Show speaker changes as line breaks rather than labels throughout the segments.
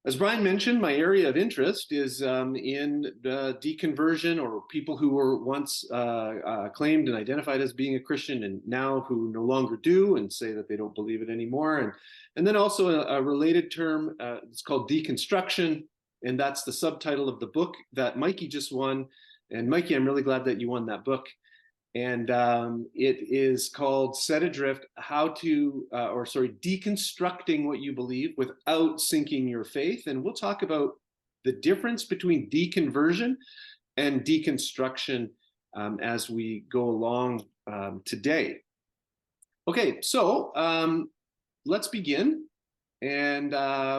As Brian mentioned, my area of interest is in deconversion, or people who were once claimed and identified as being a Christian and now who no longer do and say that they don't believe it anymore. And then also a related term, it's called deconstruction, and that's the subtitle of the book that Mikey just won. And Mikey, I'm really glad that you won that book. And it is called Set Adrift, Deconstructing What You Believe Without Sinking Your Faith. And we'll talk about the difference between deconversion and deconstruction as we go along today. Okay, so let's begin and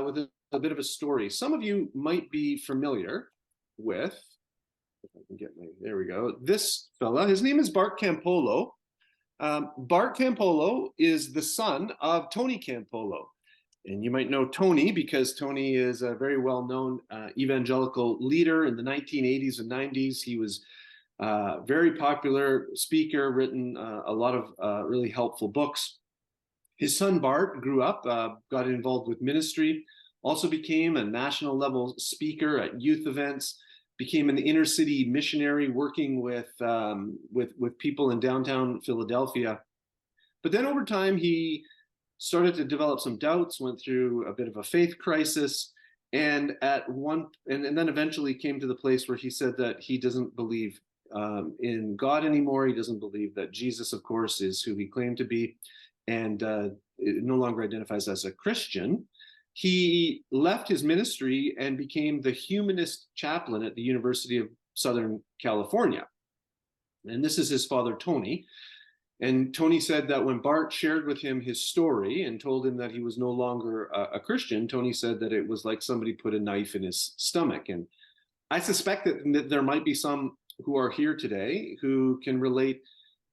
with a bit of a story. Some of you might be familiar with, if I can get there we go. This fella, his name is Bart Campolo. Bart Campolo is the son of Tony Campolo. And you might know Tony because Tony is a very well-known evangelical leader in the 1980s and 90s. He was a very popular speaker, written a lot of really helpful books. His son Bart grew up, got involved with ministry, also became a national level speaker at youth events, became an inner city missionary working with people in downtown Philadelphia. But then over time, he started to develop some doubts, went through a bit of a faith crisis, and then eventually came to the place where he said that he doesn't believe in God anymore. He doesn't believe that Jesus, of course, is who he claimed to be, and no longer identifies as a Christian. He left his ministry and became the humanist chaplain at the University of Southern California. And this is his father, Tony. And Tony said that when Bart shared with him his story and told him that he was no longer a Christian, Tony said that it was like somebody put a knife in his stomach. And I suspect that there might be some who are here today who can relate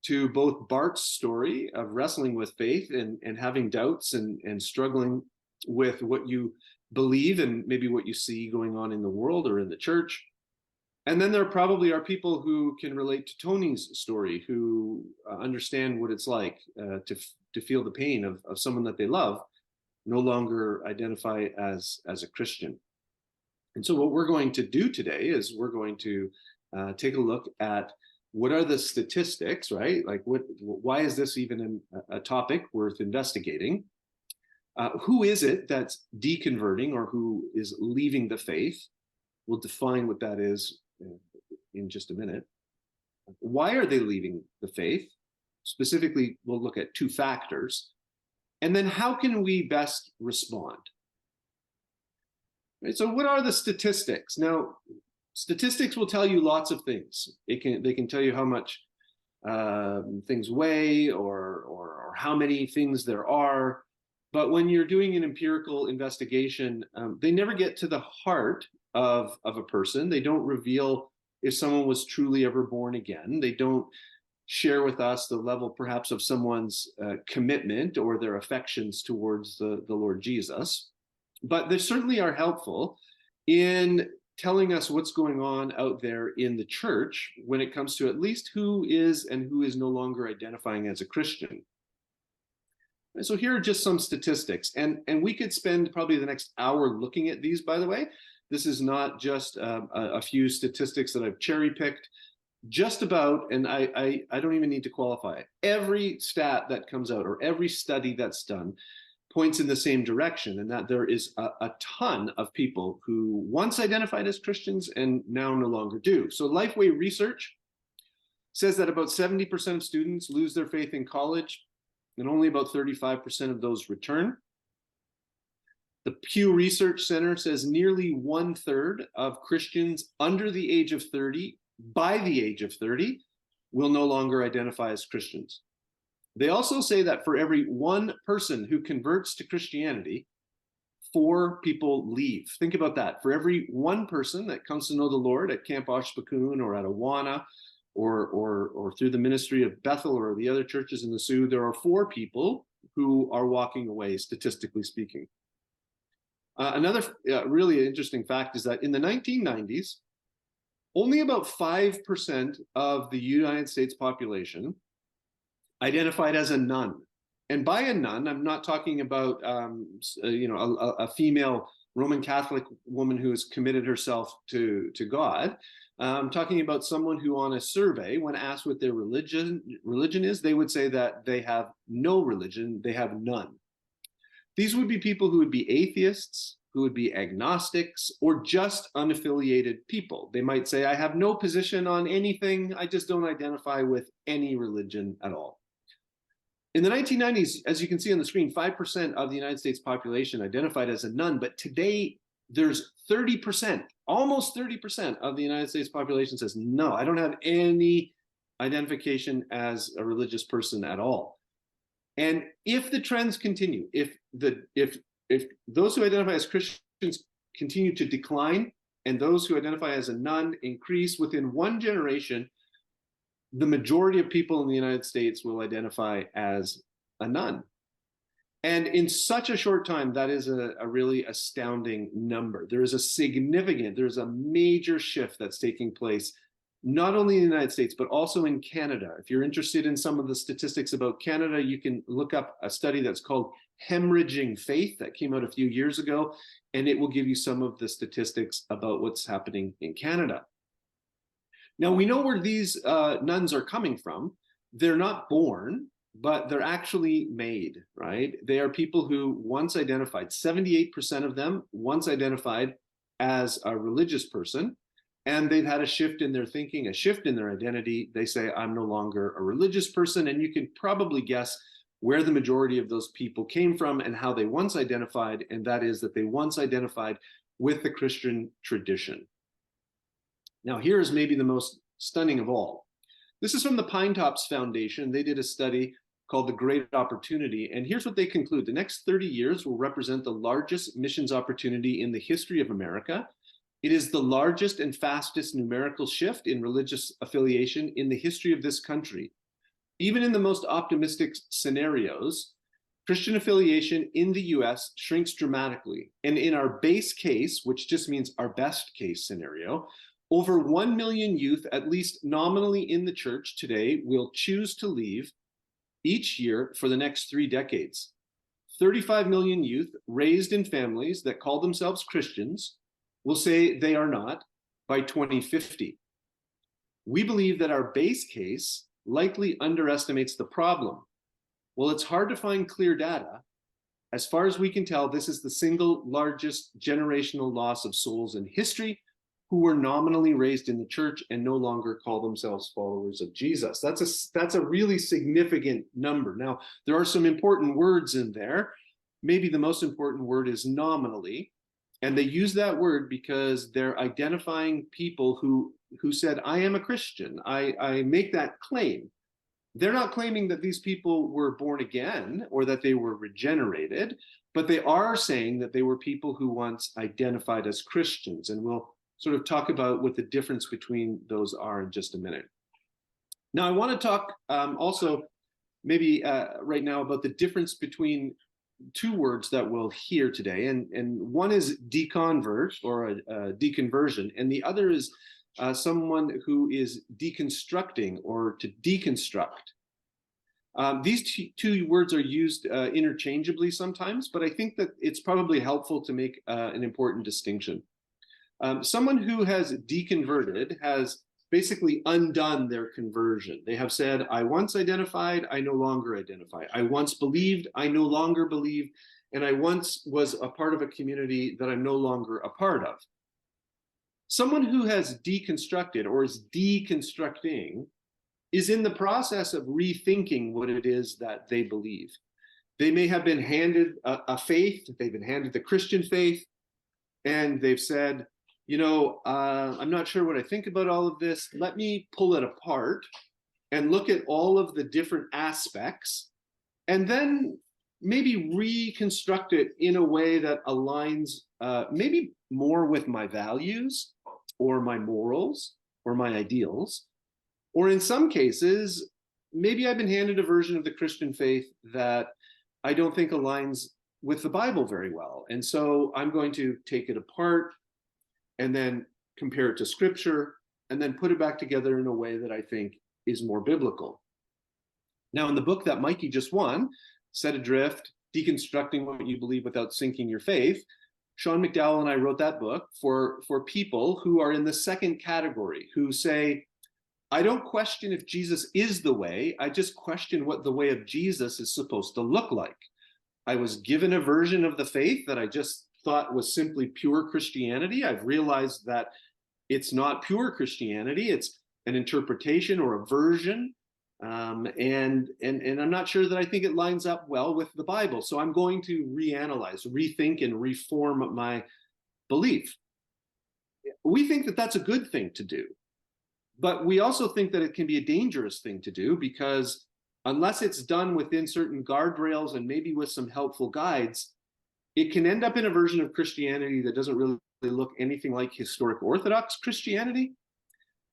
to both Bart's story of wrestling with faith and having doubts and struggling with what you believe and maybe what you see going on in the world or in the church. And then there probably are people who can relate to Tony's story, who understand what it's like to feel the pain of someone that they love no longer identify as a Christian. And so what we're going to do today is we're going to take a look at what are the statistics, right? Like why is this even a topic worth investigating? Who is it that's deconverting or who is leaving the faith? We'll define what that is in just a minute. Why are they leaving the faith? Specifically, we'll look at two factors. And then how can we best respond? Right, so what are the statistics? Now, statistics will tell you lots of things. They can tell you how much things weigh or how many things there are. But when you're doing an empirical investigation, they never get to the heart of a person. They don't reveal if someone was truly ever born again. They don't share with us the level perhaps of someone's commitment or their affections towards the Lord Jesus. But they certainly are helpful in telling us what's going on out there in the church when it comes to at least who is and who is no longer identifying as a Christian. So here are just some statistics, and we could spend probably the next hour looking at these, by the way. This is not just a few statistics that I've cherry-picked. Just about, and I don't even need to qualify it, every stat that comes out or every study that's done points in the same direction, and that there is a ton of people who once identified as Christians and now no longer do. So Lifeway Research says that about 70% of students lose their faith in college, and only about 35% of those return. The Pew Research Center says nearly 1/3 of Christians under the age of 30, by the age of 30, will no longer identify as Christians. They also say that for every one person who converts to Christianity, 4 people leave. Think about that. For every one person that comes to know the Lord at Camp Oshpakun or at Awana, or through the ministry of Bethel or the other churches in the Sioux, there are 4 people who are walking away, statistically speaking. Another really interesting fact is that in the 1990s, only about 5% of the United States population identified as a nun. And by a nun, I'm not talking about a female Roman Catholic woman who has committed herself to God. I'm talking about someone who on a survey, when asked what their religion is, they would say that they have no religion, they have none. These would be people who would be atheists, who would be agnostics, or just unaffiliated people. They might say, I have no position on anything, I just don't identify with any religion at all. In the 1990s, as you can see on the screen, 5% of the United States population identified as a nun, but today there's 30%, almost 30% of the United States population says, no, I don't have any identification as a religious person at all. And if the trends continue, if those who identify as Christians continue to decline and those who identify as a nun increase within one generation, the majority of people in the United States will identify as a nun. And in such a short time, that is a really astounding number. There is a major shift that's taking place, not only in the United States, but also in Canada. If you're interested in some of the statistics about Canada, you can look up a study that's called Hemorrhaging Faith that came out a few years ago, and it will give you some of the statistics about what's happening in Canada. Now, we know where these nuns are coming from. They're not born, but they're actually made, right? They are people who once identified, 78% of them once identified as a religious person, and they've had a shift in their thinking, a shift in their identity. They say, I'm no longer a religious person, and you can probably guess where the majority of those people came from and how they once identified, and that is that they once identified with the Christian tradition. Now, here is maybe the most stunning of all. This is from the Pine Tops Foundation. They did a study called The Great Opportunity, and here's what they conclude. The next 30 years will represent the largest missions opportunity in the history of America. It is the largest and fastest numerical shift in religious affiliation in the history of this country. Even in the most optimistic scenarios, Christian affiliation in the US shrinks dramatically. And in our base case, which just means our best case scenario, over 1 million youth, at least nominally in the church today, will choose to leave each year for the next 3 decades. 35 million youth raised in families that call themselves Christians will say they are not by 2050. We believe that our base case likely underestimates the problem. Well, it's hard to find clear data. As far as we can tell, this is the single largest generational loss of souls in history who were nominally raised in the church and no longer call themselves followers of Jesus. That's a really significant number. Now, there are some important words in there. Maybe the most important word is nominally. And they use that word because they're identifying people who said, I am a Christian. I make that claim. They're not claiming that these people were born again or that they were regenerated, but they are saying that they were people who once identified as Christians. And we'll sort of talk about what the difference between those are in just a minute. Now, I want to talk also maybe right now about the difference between 2 words that we'll hear today. And one is deconvert or a deconversion, and the other is someone who is deconstructing or to deconstruct. These two words are used interchangeably sometimes, but I think that it's probably helpful to make an important distinction. Someone who has deconverted has basically undone their conversion. They have said, I once identified, I no longer identify. I once believed, I no longer believe. And I once was a part of a community that I'm no longer a part of. Someone who has deconstructed or is deconstructing is in the process of rethinking what it is that they believe. They may have been handed a faith, they've been handed the Christian faith, and they've said, you know, I'm not sure what I think about all of this. Let me pull it apart and look at all of the different aspects and then maybe reconstruct it in a way that aligns maybe more with my values or my morals or my ideals. Or in some cases, maybe I've been handed a version of the Christian faith that I don't think aligns with the Bible very well. And so I'm going to take it apart and then compare it to scripture, and then put it back together in a way that I think is more biblical. Now, in the book that Mikey just won, Set Adrift, Deconstructing What You Believe Without Sinking Your Faith, Sean McDowell and I wrote that book for people who are in the second category, who say, I don't question if Jesus is the way, I just question what the way of Jesus is supposed to look like. I was given a version of the faith that I just thought was simply pure Christianity. I've realized that it's not pure Christianity, it's an interpretation or a version. And I'm not sure that I think it lines up well with the Bible. So I'm going to reanalyze, rethink, and reform my belief. We think that that's a good thing to do. But we also think that it can be a dangerous thing to do, because unless it's done within certain guardrails and maybe with some helpful guides, it can end up in a version of Christianity that doesn't really look anything like historic Orthodox Christianity.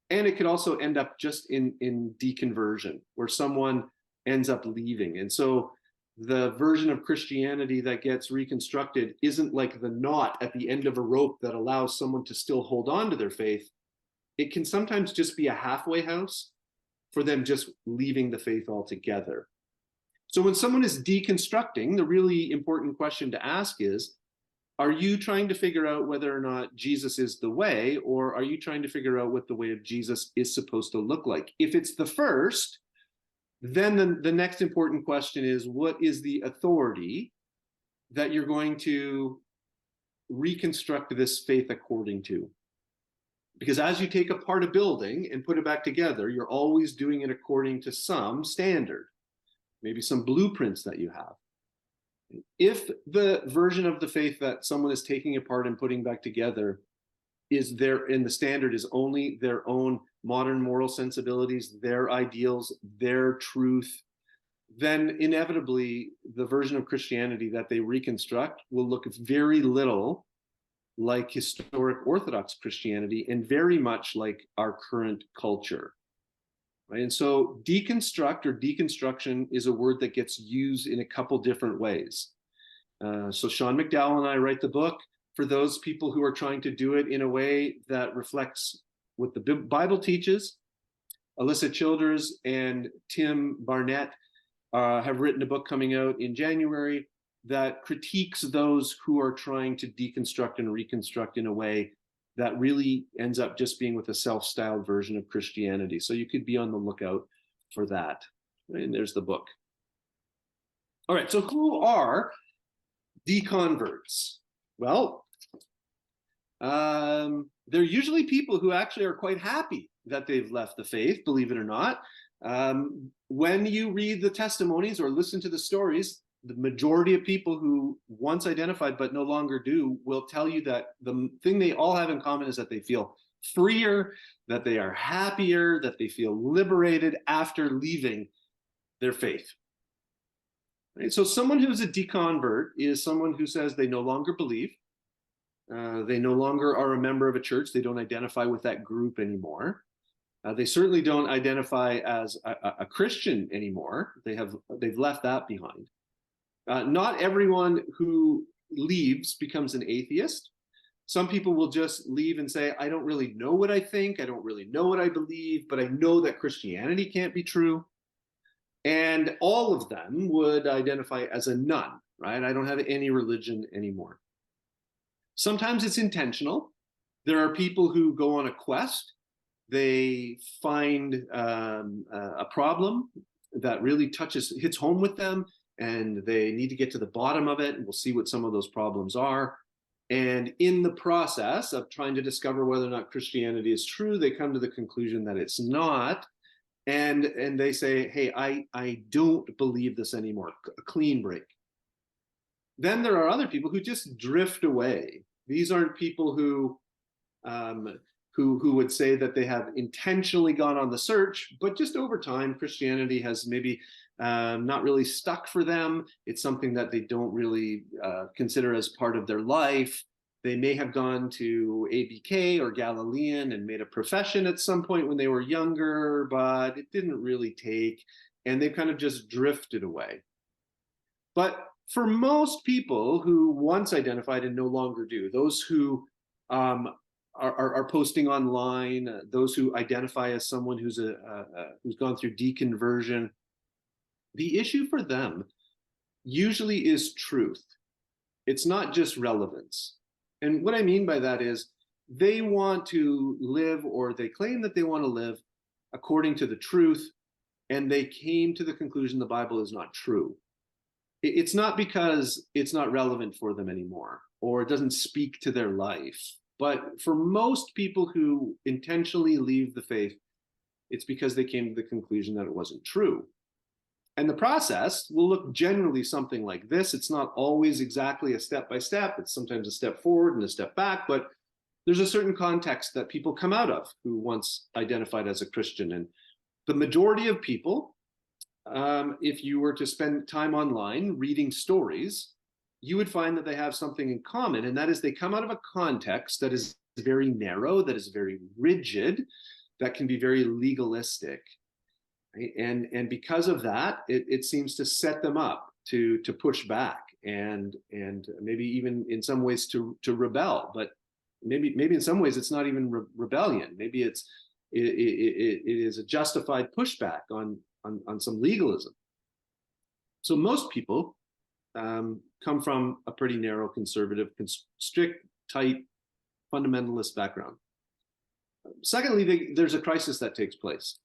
And it could also end up just in deconversion, where someone ends up leaving. And so the version of Christianity that gets reconstructed isn't like the knot at the end of a rope that allows someone to still hold on to their faith. It can sometimes just be a halfway house for them just leaving the faith altogether. So when someone is deconstructing, the really important question to ask is, are you trying to figure out whether or not Jesus is the way, or are you trying to figure out what the way of Jesus is supposed to look like? If it's the first, then the next important question is, what is the authority that you're going to reconstruct this faith according to? Because as you take apart a building and put it back together, you're always doing it according to some standard, maybe some blueprints that you have. If the version of the faith that someone is taking apart and putting back together is there, and the standard is only their own modern moral sensibilities, their ideals, their truth, then inevitably the version of Christianity that they reconstruct will look very little like historic Orthodox Christianity and very much like our current culture. Right? And so deconstruct or deconstruction is a word that gets used in a couple different ways. So Sean McDowell and I write the book for those people who are trying to do it in a way that reflects what the Bible teaches. Alyssa Childers and Tim Barnett have written a book coming out in January that critiques those who are trying to deconstruct and reconstruct in a way that really ends up just being with a self-styled version of Christianity. So you could be on the lookout for that. And there's the book. All right, so who are deconverts? Well, they're usually people who actually are quite happy that they've left the faith, believe it or not. When you read the testimonies or listen to the stories, the majority of people who once identified but no longer do will tell you that the thing they all have in common is that they feel freer, that they are happier, that they feel liberated after leaving their faith. Right? So someone who's a deconvert is someone who says they no longer believe, they no longer are a member of a church, they don't identify with that group anymore. They certainly don't identify as a Christian anymore. They've left that behind. Not everyone who leaves becomes an atheist. Some people will just leave and say, I don't really know what I think, I don't really know what I believe, but I know that Christianity can't be true. And all of them would identify as a none, right? I don't have any religion anymore. Sometimes it's intentional. There are people who go on a quest. They find a problem that really hits home with them, and they need to get to the bottom of it, and we'll see what some of those problems are. And in the process of trying to discover whether or not Christianity is true, they come to the conclusion that it's not, and they say, hey, I don't believe this anymore, a clean break. Then there are other people who just drift away. These aren't people who would say that they have intentionally gone on the search, but just over time, Christianity has maybe not really stuck for them. It's something that they don't really consider as part of their life. They may have gone to ABK or Galilean and made a profession at some point when they were younger, but it didn't really take, and they've kind of just drifted away. But for most people who once identified and no longer do, those who are posting online, those who identify as someone who's gone through deconversion, the issue for them usually is truth. It's not just relevance. And what I mean by that is they want to live, or they claim that they want to live according to the truth, and they came to the conclusion the Bible is not true. It's not because it's not relevant for them anymore, or it doesn't speak to their life. But for most people who intentionally leave the faith, it's because they came to the conclusion that it wasn't true. And the process will look generally something like this. It's not always exactly a step by step. It's sometimes a step forward and a step back, but there's a certain context that people come out of who once identified as a Christian. And the majority of people, if you were to spend time online reading stories, you would find that they have something in common, and that is they come out of a context that is very narrow, that is very rigid, that can be very legalistic. Right? And because of that, it seems to set them up to push back and maybe even in some ways to rebel. But maybe in some ways it's not even rebellion. Maybe it is a justified pushback on some legalism. So most people come from a pretty narrow, conservative, strict, tight, fundamentalist background. Secondly, there's a crisis that takes place.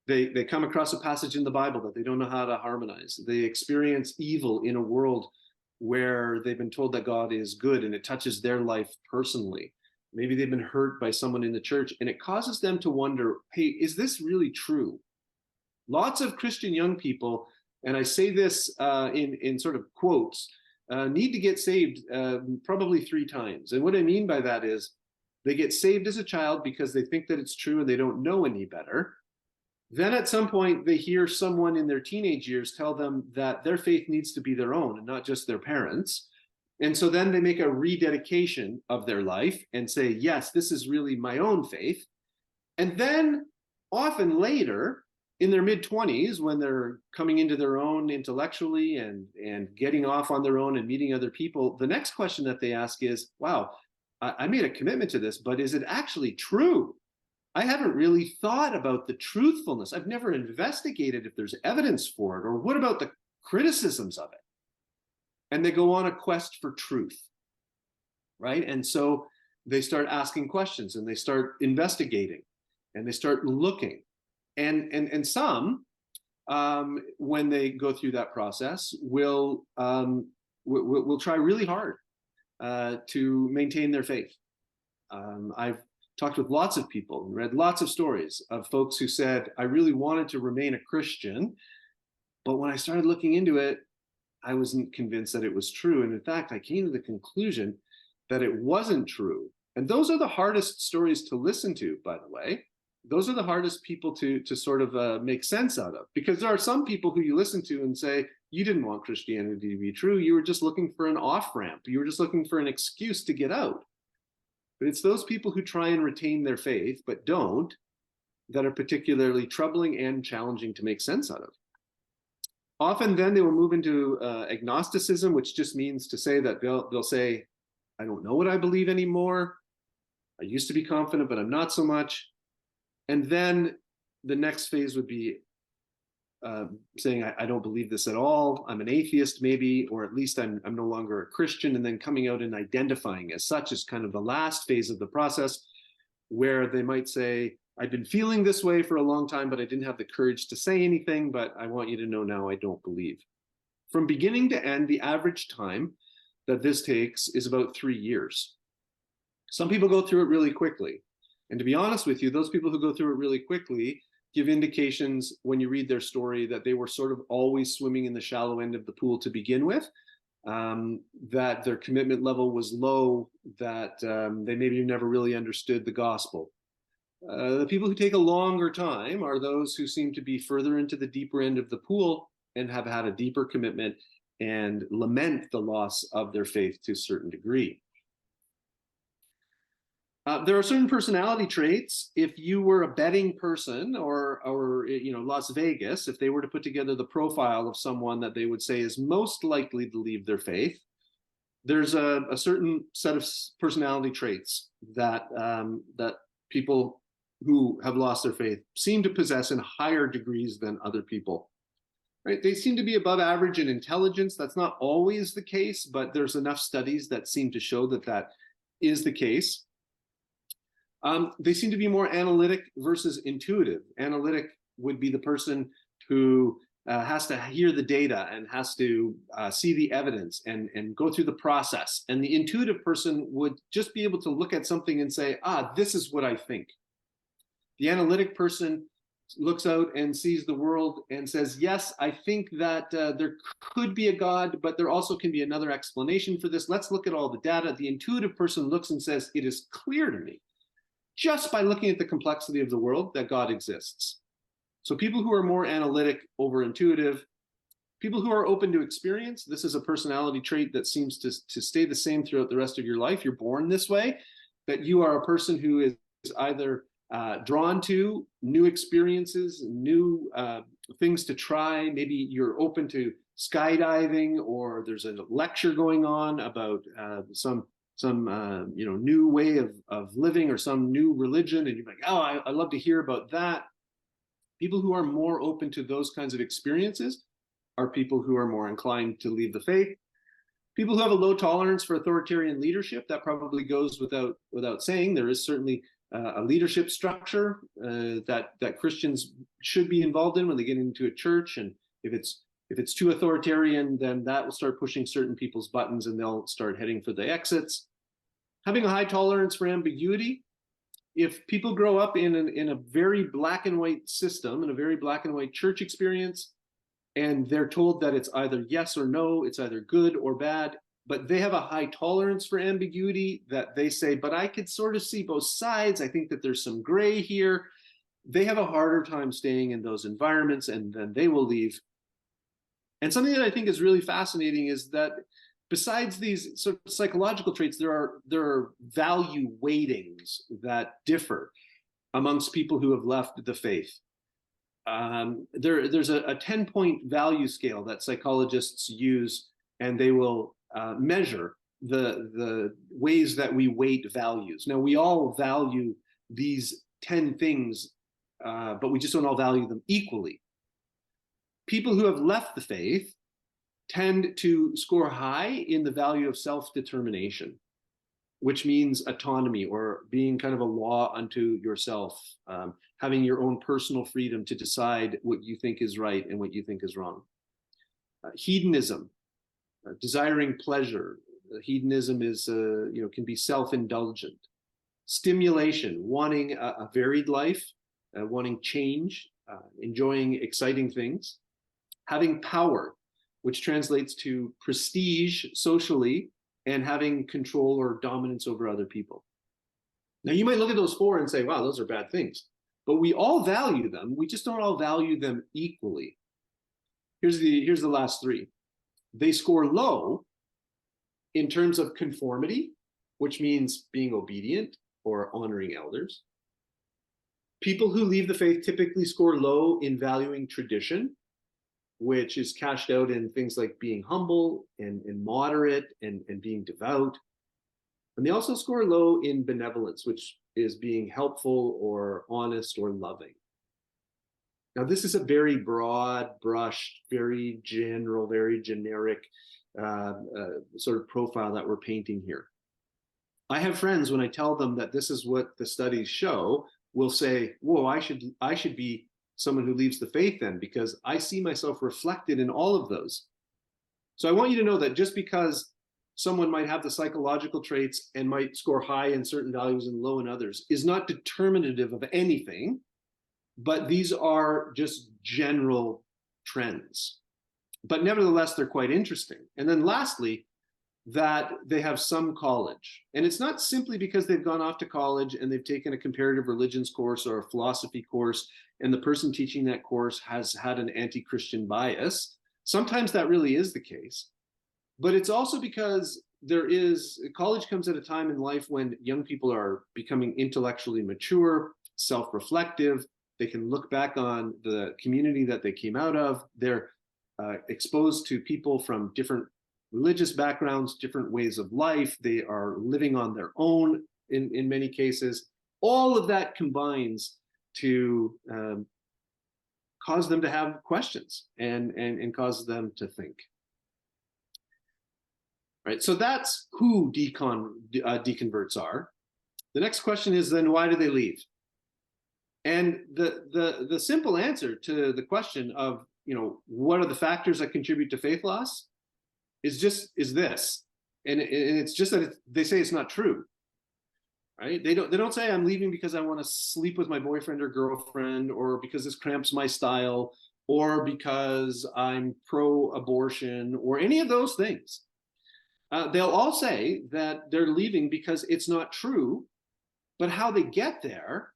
They come across a passage in the Bible that they don't know how to harmonize. They experience evil in a world where they've been told that God is good, and it touches their life personally. Maybe they've been hurt by someone in the church, and it causes them to wonder, hey, is this really true? Lots of Christian young people, and I say this in sort of quotes, need to get saved probably 3 times. And what I mean by that is they get saved as a child because they think that it's true and they don't know any better. Then at some point, they hear someone in their teenage years tell them that their faith needs to be their own and not just their parents'. And so then they make a rededication of their life and say, yes, this is really my own faith. And then often later, in their mid-20s, when they're coming into their own intellectually and getting off on their own and meeting other people, the next question that they ask is, wow, I made a commitment to this, but is it actually true? I haven't really thought about the truthfulness. I've never investigated if there's evidence for it, or what about the criticisms of it? And they go on a quest for truth, right? And so they start asking questions, and they start investigating, and they start looking. And some, when they go through that process, will try really hard to maintain their faith. I've talked with lots of people and read lots of stories of folks who said, I really wanted to remain a Christian, but when I started looking into it, I wasn't convinced that it was true. And in fact, I came to the conclusion that it wasn't true. And those are the hardest stories to listen to, by the way. Those are the hardest people to sort of make sense out of, because there are some people who you listen to and say, you didn't want Christianity to be true. You were just looking for an off-ramp. You were just looking for an excuse to get out. But it's those people who try and retain their faith, but don't, that are particularly troubling and challenging to make sense out of. Often then they will move into agnosticism, which just means to say that they'll say, I don't know what I believe anymore. I used to be confident, but I'm not so much. And then the next phase would be saying, I don't believe this at all. I'm an atheist, maybe, or at least I'm no longer a Christian. And then coming out and identifying as such is kind of the last phase of the process, where they might say, I've been feeling this way for a long time, but I didn't have the courage to say anything, but I want you to know now I don't believe. From beginning to end, the average time that this takes is about 3 years. Some people go through it really quickly. And to be honest with you, those people who go through it really quickly give indications when you read their story that they were sort of always swimming in the shallow end of the pool to begin with, that their commitment level was low, that they maybe never really understood the gospel. The people who take a longer time are those who seem to be further into the deeper end of the pool and have had a deeper commitment and lament the loss of their faith to a certain degree. There are certain personality traits. If you were a betting person, or Las Vegas, if they were to put together the profile of someone that they would say is most likely to leave their faith, there's a certain set of personality traits that people who have lost their faith seem to possess in higher degrees than other people. Right? They seem to be above average in intelligence. That's not always the case, but there's enough studies that seem to show that is the case. They seem to be more analytic versus intuitive. Analytic would be the person who has to hear the data and has to see the evidence and go through the process. And the intuitive person would just be able to look at something and say, this is what I think. The analytic person looks out and sees the world and says, yes, I think that there could be a God, but there also can be another explanation for this. Let's look at all the data. The intuitive person looks and says, it is clear to me, just by looking at the complexity of the world, that God exists. So people who are more analytic over intuitive, people who are open to experience, this is a personality trait that seems to stay the same throughout the rest of your life. You're born this way, that you are a person who is either drawn to new experiences, new things to try. Maybe you're open to skydiving, or there's a lecture going on about some new way of living or some new religion, and you're like, I love to hear about that. People who are more open to those kinds of experiences are people who are more inclined to leave the faith. People who have a low tolerance for authoritarian leadership, that probably goes without saying. There is certainly a leadership structure that Christians should be involved in when they get into a church, and if it's too authoritarian, then that will start pushing certain people's buttons and they'll start heading for the exits. Having a high tolerance for ambiguity. If people grow up in a very black and white system, in a very black and white church experience, and they're told that it's either yes or no, it's either good or bad, but they have a high tolerance for ambiguity, that they say, but I could sort of see both sides, I think that there's some gray here, they have a harder time staying in those environments, and then they will leave. And something that I think is really fascinating is that besides these sort of psychological traits, there are value weightings that differ amongst people who have left the faith. There's a 10-point value scale that psychologists use, and they will measure the ways that we weight values. Now, we all value these 10 things, but we just don't all value them equally. People who have left the faith tend to score high in the value of self-determination, which means autonomy, or being kind of a law unto yourself, having your own personal freedom to decide what you think is right and what you think is wrong. Hedonism, desiring pleasure. Hedonism is, can be self-indulgent. Stimulation, wanting a varied life, wanting change, enjoying exciting things. Having power, which translates to prestige socially, and having control or dominance over other people. Now, you might look at those four and say, wow, those are bad things. But we all value them. We just don't all value them equally. Here's the last three. They score low in terms of conformity, which means being obedient or honoring elders. People who leave the faith typically score low in valuing tradition, which is cashed out in things like being humble and moderate and being devout. And they also score low in benevolence, which is being helpful or honest or loving. Now, this is a very broad brushed, very general, very generic sort of profile that we're painting here. I have friends, when I tell them that this is what the studies show, will say, whoa, I should be someone who leaves the faith then, because I see myself reflected in all of those. So I want you to know that just because someone might have the psychological traits and might score high in certain values and low in others is not determinative of anything, but these are just general trends. But nevertheless, they're quite interesting. And then lastly, that they have some college. And it's not simply because they've gone off to college and they've taken a comparative religions course or a philosophy course, and the person teaching that course has had an anti-Christian bias. Sometimes that really is the case. But it's also because college comes at a time in life when young people are becoming intellectually mature, self-reflective. They can look back on the community that they came out of. They're exposed to people from different religious backgrounds, different ways of life. They are living on their own in many cases. All of that combines to cause them to have questions and cause them to think. right? So that's who deconverts are. The next question is then, why do they leave? And the simple answer to the question of, what are the factors that contribute to faith loss is this. And it's just that they say it's not true, right? They don't say I'm leaving because I want to sleep with my boyfriend or girlfriend, or because this cramps my style, or because I'm pro-abortion, or any of those things. They'll all say that they're leaving because it's not true, but how they get there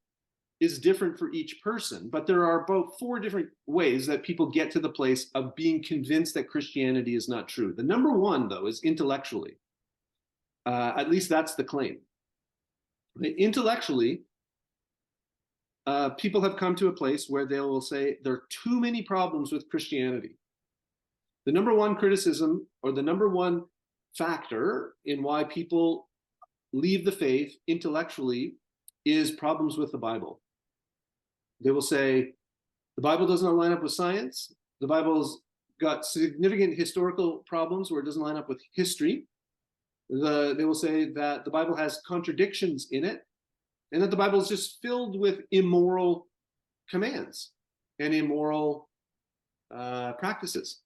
is different for each person. But there are about 4 different ways that people get to the place of being convinced that Christianity is not true. The number one, though, is intellectually. At least that's the claim. Intellectually, people have come to a place where they will say there are too many problems with Christianity. The number one criticism, or the number one factor in why people leave the faith intellectually, is problems with the Bible. They will say the Bible does not line up with science. The Bible's got significant historical problems where it doesn't line up with history. They will say that the Bible has contradictions in it, and that the Bible is just filled with immoral commands and immoral practices.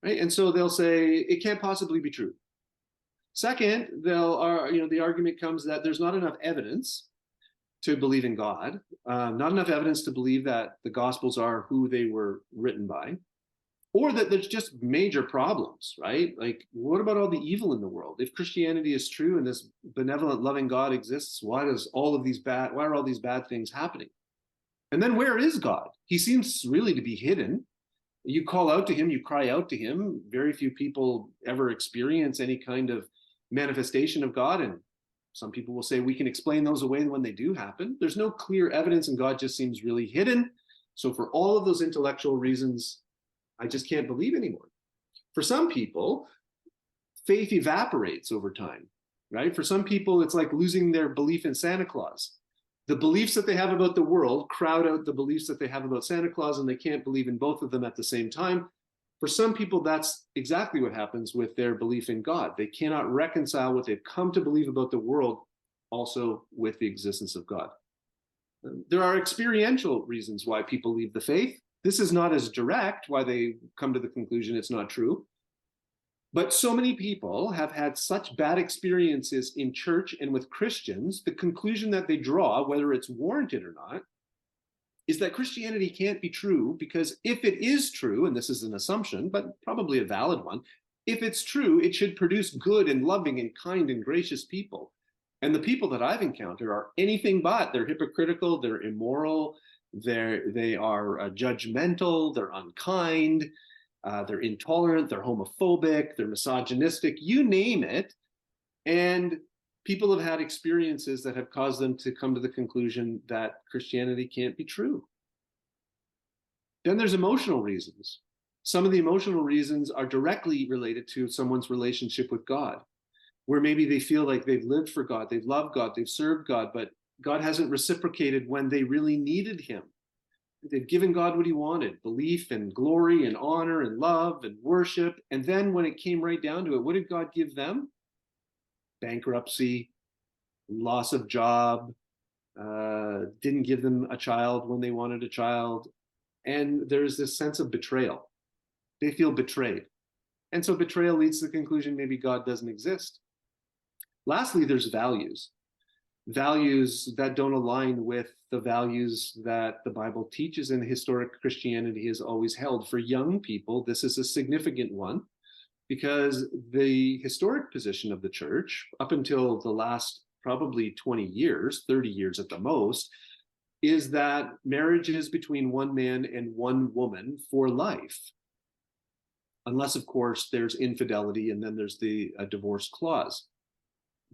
Right? And so they'll say it can't possibly be true. Second, the argument comes that there's not enough evidence to believe in God, not enough evidence to believe that the Gospels are who they were written by, or that there's just major problems, right? Like, what about all the evil in the world? If Christianity is true and this benevolent, loving God exists, why are all these bad things happening? And then where is God? He seems really to be hidden. You call out to him, you cry out to him. Very few people ever experience any kind of manifestation of God, and some people will say we can explain those away when they do happen. There's no clear evidence, and God just seems really hidden. So for all of those intellectual reasons, I just can't believe anymore. For some people, faith evaporates over time, right? For some people, it's like losing their belief in Santa Claus. The beliefs that they have about the world crowd out the beliefs that they have about Santa Claus, and they can't believe in both of them at the same time. For some people, that's exactly what happens with their belief in God. They cannot reconcile what they've come to believe about the world also with the existence of God. There are experiential reasons why people leave the faith. This is not as direct why they come to the conclusion it's not true. But so many people have had such bad experiences in church and with Christians, the conclusion that they draw, whether it's warranted or not, is that Christianity can't be true, because if it is true, and this is an assumption, but probably a valid one, if it's true, it should produce good and loving and kind and gracious people. And the people that I've encountered are anything but. They're hypocritical, they're immoral, they are judgmental, they're unkind, they're intolerant, they're homophobic, they're misogynistic, you name it. And people have had experiences that have caused them to come to the conclusion that Christianity can't be true. Then there's emotional reasons. Some of the emotional reasons are directly related to someone's relationship with God, where maybe they feel like they've lived for God, they've loved God, they've served God, but God hasn't reciprocated when they really needed him. They've given God what he wanted, belief and glory and honor and love and worship. And then when it came right down to it, what did God give them? Bankruptcy, loss of job, didn't give them a child when they wanted a child. And there's this sense of betrayal. They feel betrayed. And so betrayal leads to the conclusion maybe God doesn't exist. Lastly, there's values. Values that don't align with the values that the Bible teaches and historic Christianity has always held. For young people, this is a significant one, because the historic position of the church, up until the last probably 20 years, 30 years at the most, is that marriage is between one man and one woman for life. Unless, of course, there's infidelity, and then there's the divorce clause.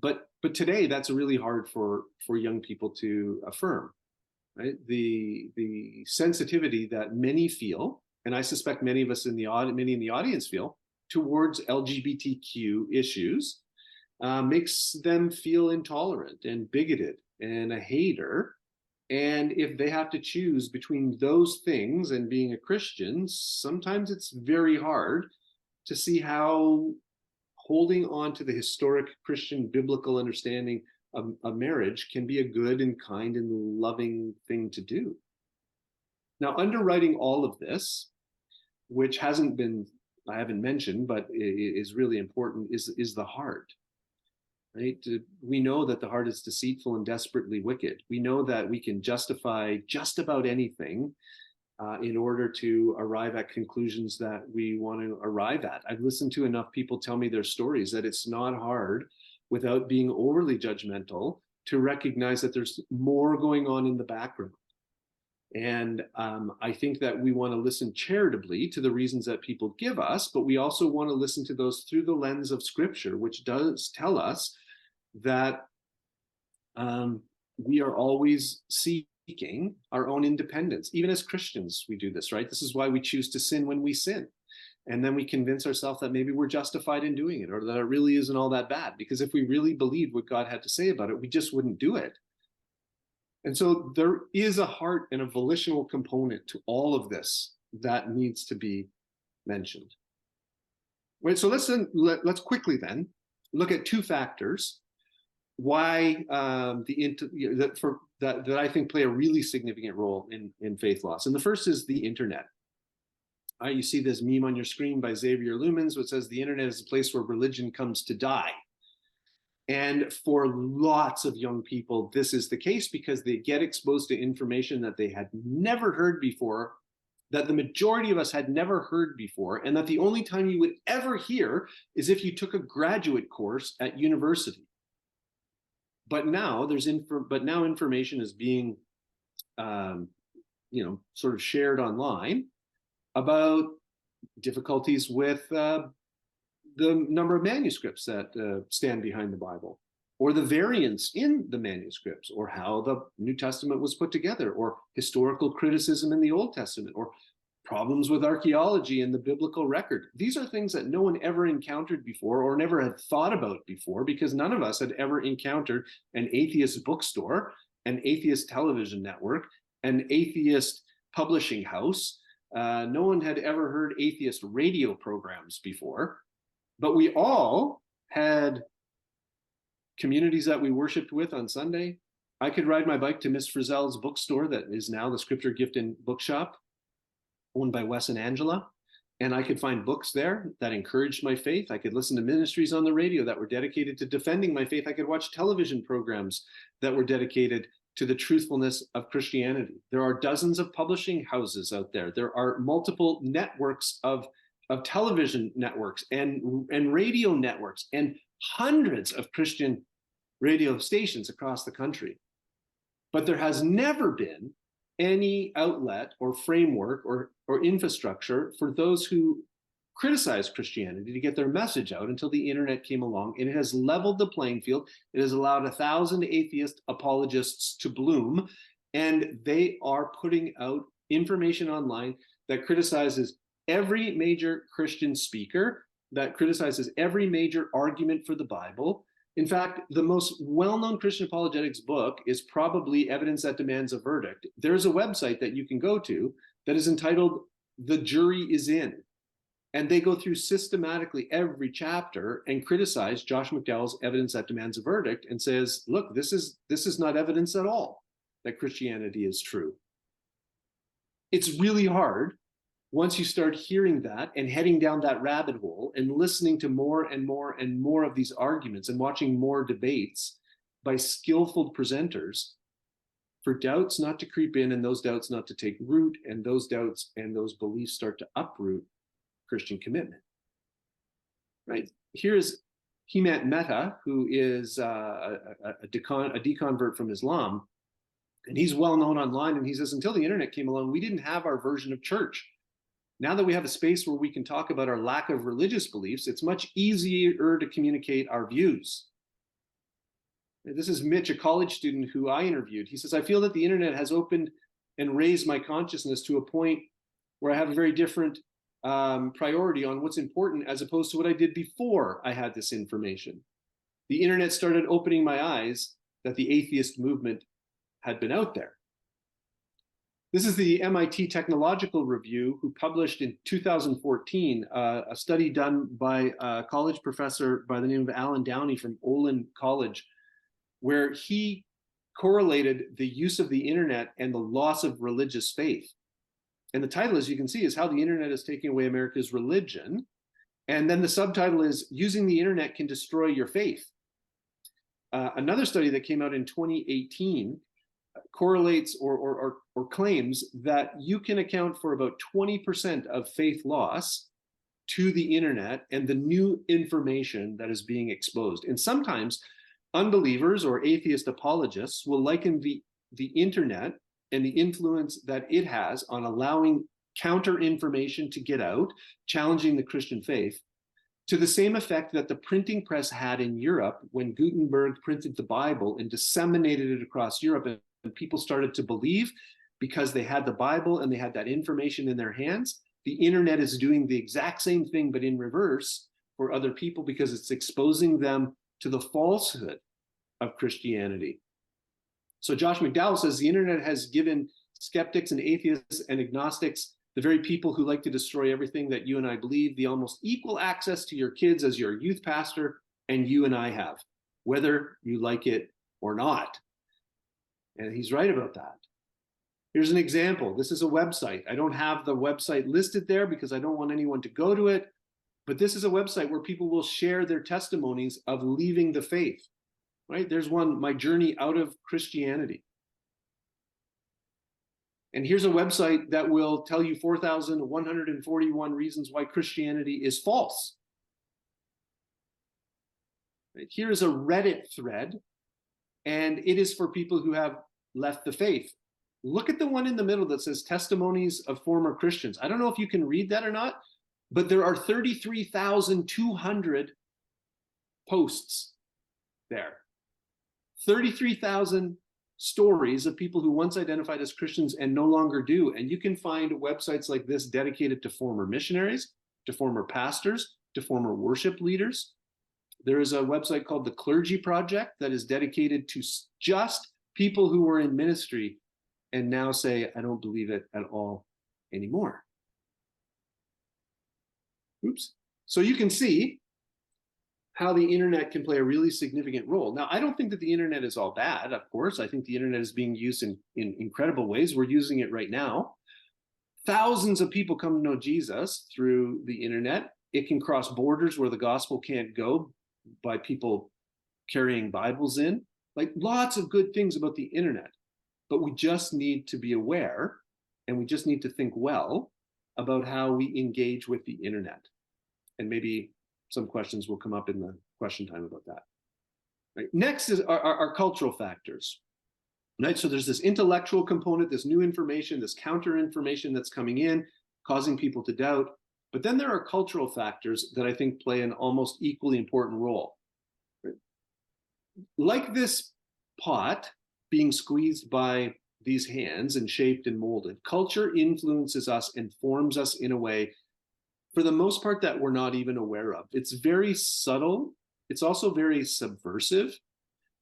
But today, that's really hard for young people to affirm, right? The sensitivity that many feel, and I suspect many of us in the audience feel, towards LGBTQ issues makes them feel intolerant and bigoted and a hater. And if they have to choose between those things and being a Christian, sometimes it's very hard to see how holding on to the historic Christian biblical understanding of marriage can be a good and kind and loving thing to do. Now, underwriting all of this, which I haven't mentioned, but is really important, is the heart. Right? We know that the heart is deceitful and desperately wicked. We know that we can justify just about anything in order to arrive at conclusions that we want to arrive at. I've listened to enough people tell me their stories that it's not hard, without being overly judgmental, to recognize that there's more going on in the background. And I think that we want to listen charitably to the reasons that people give us, but we also want to listen to those through the lens of Scripture, which does tell us that we are always seeking our own independence. Even as Christians, we do this, right? This is why we choose to sin when we sin. And then we convince ourselves that maybe we're justified in doing it, or that it really isn't all that bad. Because if we really believed what God had to say about it, we just wouldn't do it. And so there is a heart and a volitional component to all of this that needs to be mentioned. Right, so let's quickly then look at two factors why that I think play a really significant role in faith loss. And the first is the internet. You see this meme on your screen by Xavier Lumens, which says the internet is a place where religion comes to die. And for lots of young people, this is the case because they get exposed to information that they had never heard before, that the majority of us had never heard before, and that the only time you would ever hear is if you took a graduate course at university. But now information is being, sort of shared online about difficulties with the number of manuscripts that stand behind the Bible, or the variants in the manuscripts, or how the New Testament was put together, or historical criticism in the Old Testament, or problems with archaeology in the biblical record. These are things that no one ever encountered before, or never had thought about before, because none of us had ever encountered an atheist bookstore, an atheist television network, an atheist publishing house. No one had ever heard atheist radio programs before. But we all had communities that we worshiped with on Sunday. I could ride my bike to Miss Frizzell's bookstore that is now the Scripture Gift and Bookshop, owned by Wes and Angela. And I could find books there that encouraged my faith. I could listen to ministries on the radio that were dedicated to defending my faith. I could watch television programs that were dedicated to the truthfulness of Christianity. There are dozens of publishing houses out there. There are multiple networks of television networks and radio networks, and hundreds of Christian radio stations across the country. But there has never been any outlet or framework or infrastructure for those who criticize Christianity to get their message out until the internet came along, and it has leveled the playing field. It has allowed 1,000 atheist apologists to bloom, and they are putting out information online that criticizes every major Christian speaker, that criticizes every major argument for the Bible. In fact, the most well-known Christian apologetics book is probably Evidence That Demands a Verdict. There's a website that you can go to that is entitled The Jury Is In. And they go through systematically every chapter and criticize Josh McDowell's Evidence That Demands a Verdict and says, look, this is not evidence at all that Christianity is true. It's really hard once you start hearing that and heading down that rabbit hole and listening to more and more and more of these arguments and watching more debates by skillful presenters, for doubts not to creep in and those doubts not to take root, and those doubts and those beliefs start to uproot Christian commitment. Right? Here's Hemant Mehta, who is a deconvert from Islam, and he's well known online, and he says, until the internet came along, we didn't have our version of church. Now that we have a space where we can talk about our lack of religious beliefs, it's much easier to communicate our views. This is Mitch, a college student who I interviewed. He says, I feel that the internet has opened and raised my consciousness to a point where I have a very different priority on what's important as opposed to what I did before I had this information. The internet started opening my eyes that the atheist movement had been out there. This is the MIT Technological Review, who published in 2014 a study done by a college professor by the name of Alan Downey from Olin College, where he correlated the use of the internet and the loss of religious faith. And the title, as you can see, is How the Internet is Taking Away America's Religion. And then the subtitle is Using the Internet Can Destroy Your Faith. Another study that came out in 2018 correlates or claims that you can account for about 20% of faith loss to the internet and the new information that is being exposed. And sometimes unbelievers or atheist apologists will liken the internet and the influence that it has on allowing counter information to get out, challenging the Christian faith, to the same effect that the printing press had in Europe when Gutenberg printed the Bible and disseminated it across Europe, and people started to believe because they had the Bible and they had that information in their hands. The internet is doing the exact same thing, but in reverse for other people, because it's exposing them to the falsehood of Christianity. So Josh McDowell says the internet has given skeptics and atheists and agnostics, the very people who like to destroy everything that you and I believe, the almost equal access to your kids as your youth pastor and you and I have, whether you like it or not. And he's right about that. Here's an example. This is a website. I don't have the website listed there because I don't want anyone to go to it, but this is a website where people will share their testimonies of leaving the faith, right? There's one, My Journey Out of Christianity. And here's a website that will tell you 4,141 reasons why Christianity is false. Right? Here's a Reddit thread, and it is for people who have left the faith. Look at the one in the middle that says testimonies of former Christians. I don't know if you can read that or not, but there are 33,200 posts there. 33,000 stories of people who once identified as Christians and no longer do. And you can find websites like this dedicated to former missionaries, to former pastors, to former worship leaders. There is a website called the Clergy Project that is dedicated to just people who were in ministry and now say, I don't believe it at all anymore. Oops. So you can see how the internet can play a really significant role. Now, I don't think that the internet is all bad, of course. I think the internet is being used in incredible ways. We're using it right now. Thousands of people come to know Jesus through the internet. It can cross borders where the gospel can't go by people carrying Bibles in. Like, lots of good things about the internet. But we just need to be aware, and we just need to think well about how we engage with the internet. And maybe some questions will come up in the question time about that. Right. Next is our cultural factors. Right. So there's this intellectual component, this new information, this counter information that's coming in, causing people to doubt. But then there are cultural factors that I think play an almost equally important role. Right. Like this pot being squeezed by these hands and shaped and molded, culture influences us and forms us in a way, for the most part, that we're not even aware of. It's very subtle. It's also very subversive,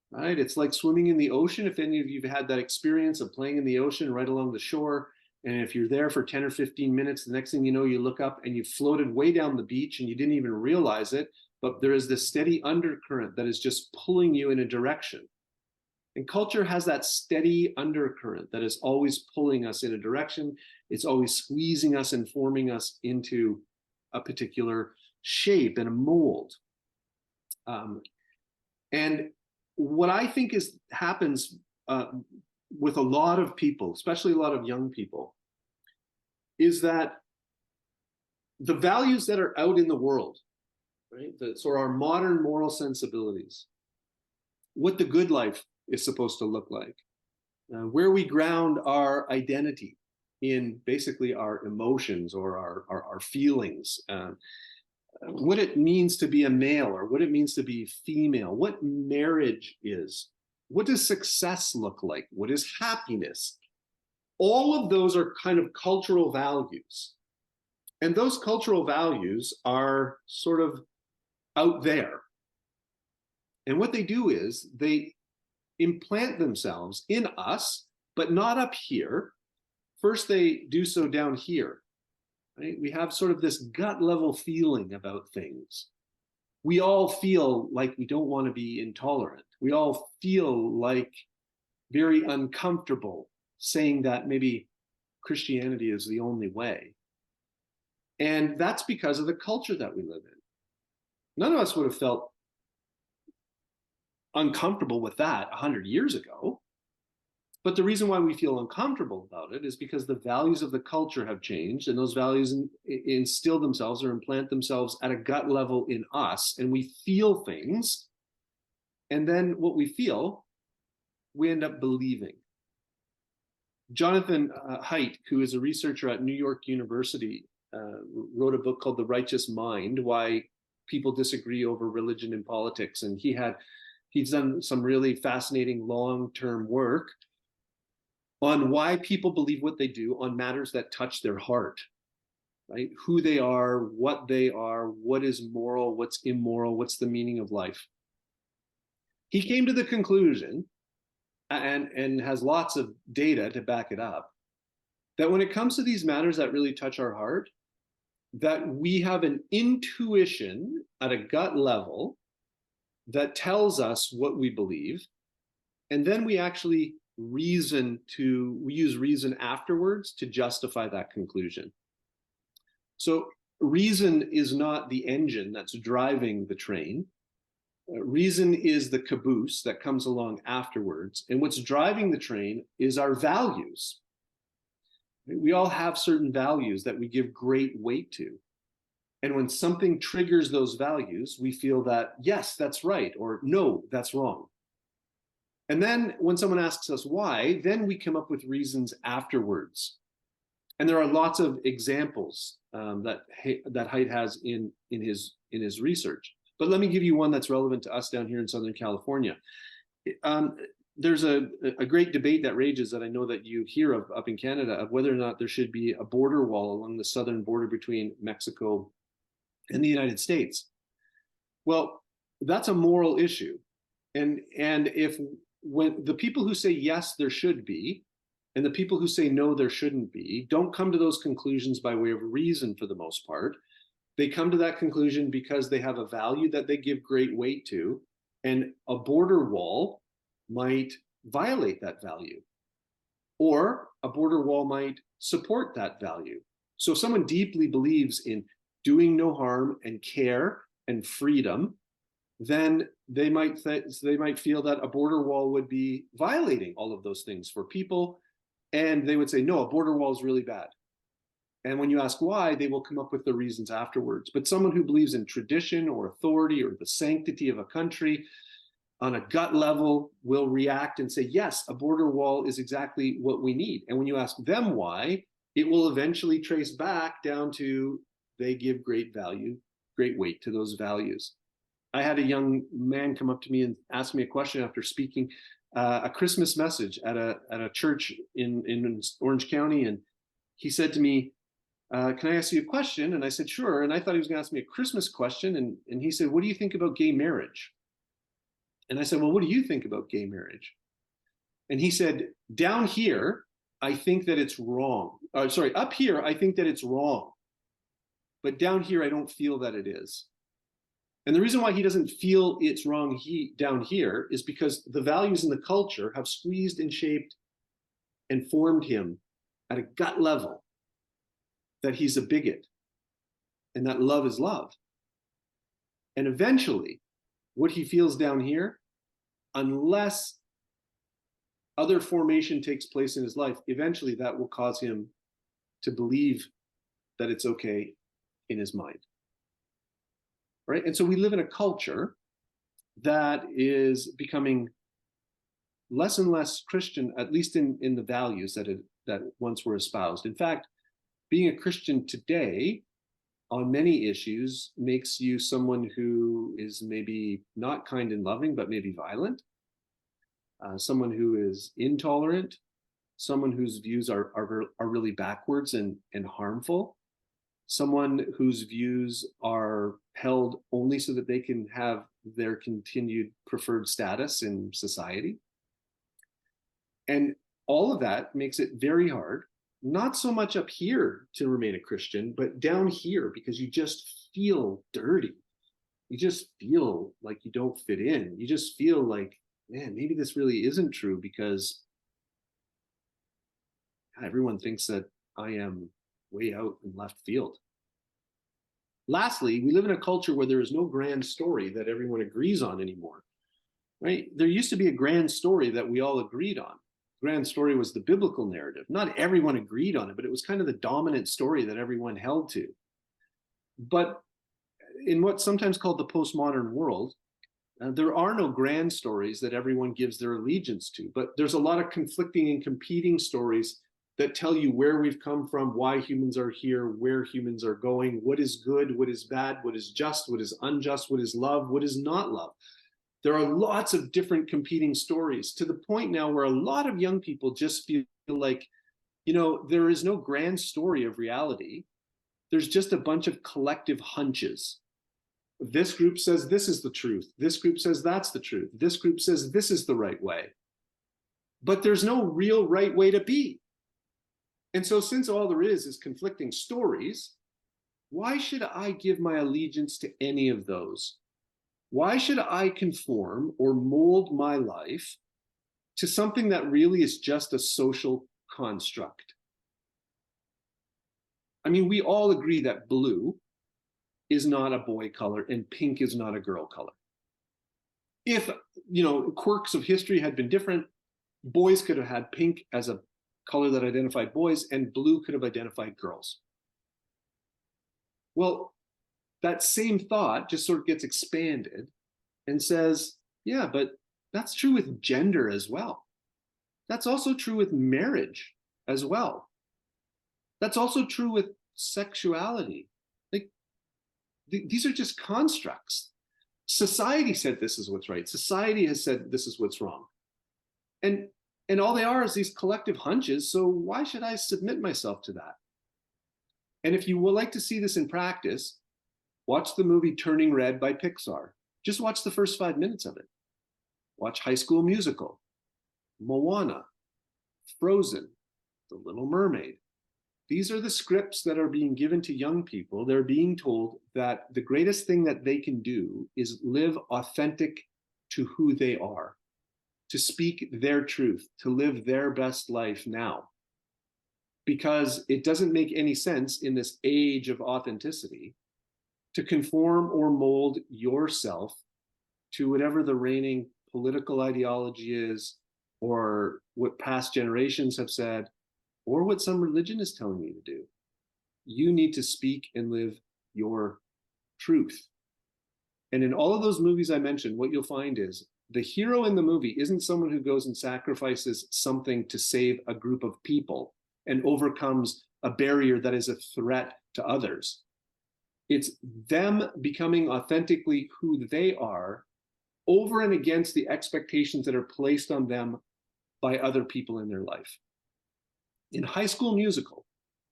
right? It's like swimming in the ocean. If any of you have had that experience of playing in the ocean right along the shore, and if you're there for 10 or 15 minutes, the next thing you know, you look up and you've floated way down the beach and you didn't even realize it, but there is this steady undercurrent that is just pulling you in a direction. And culture has that steady undercurrent that is always pulling us in a direction. It's always squeezing us and forming us into a particular shape and a mold. And what I think happens with a lot of people, especially a lot of young people, is that the values that are out in the world, right? So our modern moral sensibilities, what the good life is supposed to look like, where we ground our identity in basically our emotions or our feelings, what it means to be a male or what it means to be female, what marriage is, what does success look like, what is happiness. All of those are kind of cultural values. And those cultural values are sort of out there. And what they do is they implant themselves in us, but not up here, first they do so down here, right? We have sort of this gut level feeling about things. We all feel like we don't want to be intolerant. We all feel like very uncomfortable saying that maybe Christianity is the only way. And that's because of the culture that we live in. None of us would have felt uncomfortable with that 100 years ago. But the reason why we feel uncomfortable about it is because the values of the culture have changed, and those values instill themselves or implant themselves at a gut level in us, and we feel things. And then what we feel, we end up believing. Jonathan Haidt, who is a researcher at New York University, wrote a book called The Righteous Mind, Why People Disagree Over Religion and Politics. And he's done some really fascinating long-term work on why people believe what they do on matters that touch their heart, right? Who they are, what is moral, what's immoral, what's the meaning of life. He came to the conclusion, and has lots of data to back it up, that when it comes to these matters that really touch our heart, that we have an intuition at a gut level that tells us what we believe, and then we actually we use reason afterwards to justify that conclusion. So reason is not the engine that's driving the train. Reason is the caboose that comes along afterwards. And what's driving the train is our values. We all have certain values that we give great weight to. And when something triggers those values, we feel that, yes, that's right, or no, that's wrong. And then when someone asks us why, then we come up with reasons afterwards. And there are lots of examples that Haidt has in his research. But let me give you one that's relevant to us down here in Southern California. There's a great debate that rages that I know that you hear of up in Canada of whether or not there should be a border wall along the southern border between Mexico and the United States. Well, that's a moral issue. And when the people who say yes, there should be, and the people who say no, there shouldn't be, don't come to those conclusions by way of reason for the most part. They come to that conclusion because they have a value that they give great weight to, and a border wall might violate that value, or a border wall might support that value. So if someone deeply believes in doing no harm and care and freedom, then they might feel that a border wall would be violating all of those things for people, and they would say, no, a border wall is really bad. And when you ask why, they will come up with the reasons afterwards. But someone who believes in tradition or authority or the sanctity of a country on a gut level will react and say, yes, a border wall is exactly what we need. And when you ask them why, it will eventually trace back down to they give great value, great weight to those values. I had a young man come up to me and ask me a question after speaking a Christmas message at a church in Orange County. And he said to me, can I ask you a question? And I said, sure. And I thought he was going to ask me a Christmas question. And he said, what do you think about gay marriage? And I said, well, what do you think about gay marriage? And he said, down here, I think that it's wrong. Up here, I think that it's wrong. But down here, I don't feel that it is. And the reason why he doesn't feel it's wrong down here is because the values in the culture have squeezed and shaped and formed him at a gut level that he's a bigot and that love is love. And eventually, what he feels down here, unless other formation takes place in his life, eventually that will cause him to believe that it's okay in his mind. Right? And so we live in a culture that is becoming less and less Christian, at least in the values that once were espoused. In fact, being a Christian today on many issues makes you someone who is maybe not kind and loving, but maybe violent, someone who is intolerant, someone whose views are really backwards and harmful, someone whose views are held only so that they can have their continued preferred status in society. And all of that makes it very hard not so much up here to remain a Christian, but down here because you just feel dirty. You just feel like you don't fit in. You just feel like, man, maybe this really isn't true because everyone thinks that I am way out in left field. Lastly, we live in a culture where there is no grand story that everyone agrees on anymore, right? There used to be a grand story that we all agreed on. Grand story was the biblical narrative. Not everyone agreed on it, but it was kind of the dominant story that everyone held to. But in what's sometimes called the postmodern world, there are no grand stories that everyone gives their allegiance to, but there's a lot of conflicting and competing stories that tell you where we've come from, why humans are here, where humans are going, what is good, what is bad, what is just, what is unjust, what is love, what is not love. There are lots of different competing stories to the point now where a lot of young people just feel like, there is no grand story of reality. There's just a bunch of collective hunches. This group says this is the truth. This group says that's the truth. This group says this is the right way. But there's no real right way to be. And so since all there is conflicting stories, why should I give my allegiance to any of those? Why should I conform or mold my life to something that really is just a social construct? I mean, we all agree that blue is not a boy color and pink is not a girl color. If, quirks of history had been different, boys could have had pink as a color that identified boys and blue could have identified girls. Well, that same thought just sort of gets expanded and says, yeah, but that's true with gender as well. That's also true with marriage as well. That's also true with sexuality. Like, these are just constructs. Society said this is what's right. Society has said this is what's wrong. And all they are is these collective hunches. So why should I submit myself to that? And if you would like to see this in practice, watch the movie Turning Red by Pixar. Just watch the first 5 minutes of it. Watch High School Musical, Moana, Frozen, The Little Mermaid. These are the scripts that are being given to young people. They're being told that the greatest thing that they can do is live authentic to who they are, to speak their truth, to live their best life now. Because it doesn't make any sense in this age of authenticity to conform or mold yourself to whatever the reigning political ideology is, or what past generations have said, or what some religion is telling you to do. You need to speak and live your truth. And in all of those movies I mentioned, what you'll find is the hero in the movie isn't someone who goes and sacrifices something to save a group of people and overcomes a barrier that is a threat to others. It's them becoming authentically who they are over and against the expectations that are placed on them by other people in their life. In High School Musical,